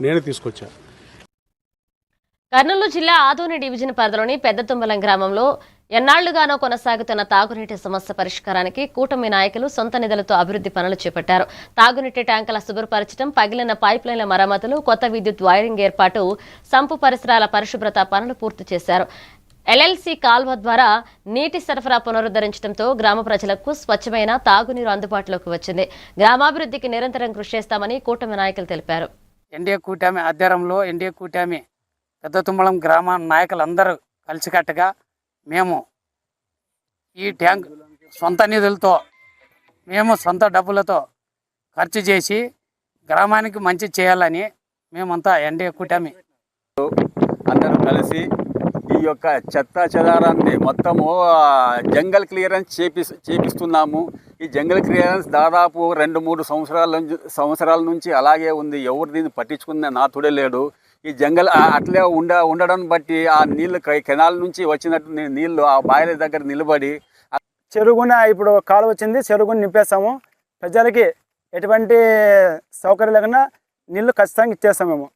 నేనే తీసుకొచ్చా. కర్నూలు జిల్లా ఆదోని డివిజన్ పరిధిలోని పెద్దతుంబలం గ్రామంలో ఎన్నాళ్లుగానో కొనసాగుతున్న తాగునీటి సమస్య పరిష్కారానికి కూటమి నాయకులు సొంత నిధులతో అభివృద్ధి పనులు చేపట్టారు. తాగునీటి ట్యాంకుల శుభ్రపరచడం, పగిలిన పైప్లైన్ల మరమ్మతులు, కొత్త విద్యుత్ వైరింగ్ ఏర్పాటు, సంపు పరిసరాల పరిశుభ్రత పనులు పూర్తి చేశారు. ఎల్ఎల్సీ కాల్వ ద్వారా నీటి సరఫరా పునరుద్ధరించడంతో గ్రామ ప్రజలకు స్వచ్ఛమైన తాగునీరు అందుబాటులోకి వచ్చింది. గ్రామాభివృద్ధికి నిరంతరం కృషి చేస్తామని కూటమి నాయకులు తెలిపారు. ఎన్డీఏ కూటమి ఆధ్వర్యంలో ఎన్డీఏ కూటమి పెద్ద తుమ్మలం గ్రామ నాయకులందరూ కలిసికట్టుగా మేము ఈ ట్యాంక్ సొంత నిధులతో మేము సొంత డబ్బులతో ఖర్చు చేసి గ్రామానికి మంచి చేయాలని మేమంతా ఎన్డీఏ కూటమి అందరూ కలిసి ఈ యొక్క చెత్త చెదారాన్ని మొత్తము జంగల్ క్లియరెన్స్ చేపిస్తున్నాము. ఈ జంగల్ క్లియరెన్స్ దాదాపు 2-3 సంవత్సరాల నుంచి అలాగే ఉంది. ఎవరు దీన్ని పట్టించుకున్న నాతుడే లేడు. ఈ జంగల్ అట్లే ఉండడం బట్టి ఆ నీళ్ళు కెనాల్ నుంచి వచ్చినట్టు నీళ్ళు ఆ బాయిల దగ్గర నిలబడి చెరుగున ఇప్పుడు కాలు వచ్చింది, చెరుగుని నింపేస్తాము. ప్రజలకి ఎటువంటి సౌకర్యం లేకుండా నీళ్ళు ఖచ్చితంగా ఇచ్చేస్తాం. మేము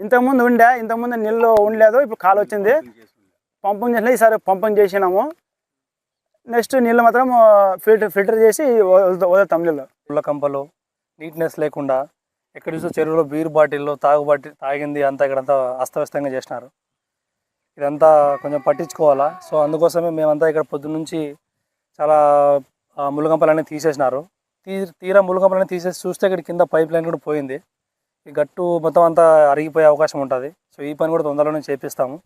ఇంతకుముందు నీళ్ళు ఉండలేదు, ఇప్పుడు కాలు వచ్చింది, పంపింగ్ చేసిన ఈసారి పంపింగ్ చేసినాము. నెక్స్ట్ నీళ్ళు మాత్రం ఫిల్టర్ చేసి వదులుతాం. నీళ్ళు పుల్ల కంపలు నీట్నెస్ లేకుండా ఎక్కడ చూసో చెరువులో బీర్ బాటిల్లో తాగింది అంతా ఇక్కడంతా అస్తవ్యస్తంగా చేసినారు. ఇదంతా కొంచెం పట్టించుకోవాలా. సో అందుకోసమే మేమంతా ఇక్కడ పొద్దున్నుంచి చాలా ముళ్ళకంపలన్నీ తీసేసినారు. తీరా ముళ్ళకంపలన్నీ తీసేసి చూస్తే ఇక్కడ కింద పైప్ లైన్ కూడా పోయింది. ఈ గట్టు మొత్తం అంతా అరిగిపోయే అవకాశం ఉంటుంది. సో ఈ పని కూడా తొందరలోనే చేపిస్తాము.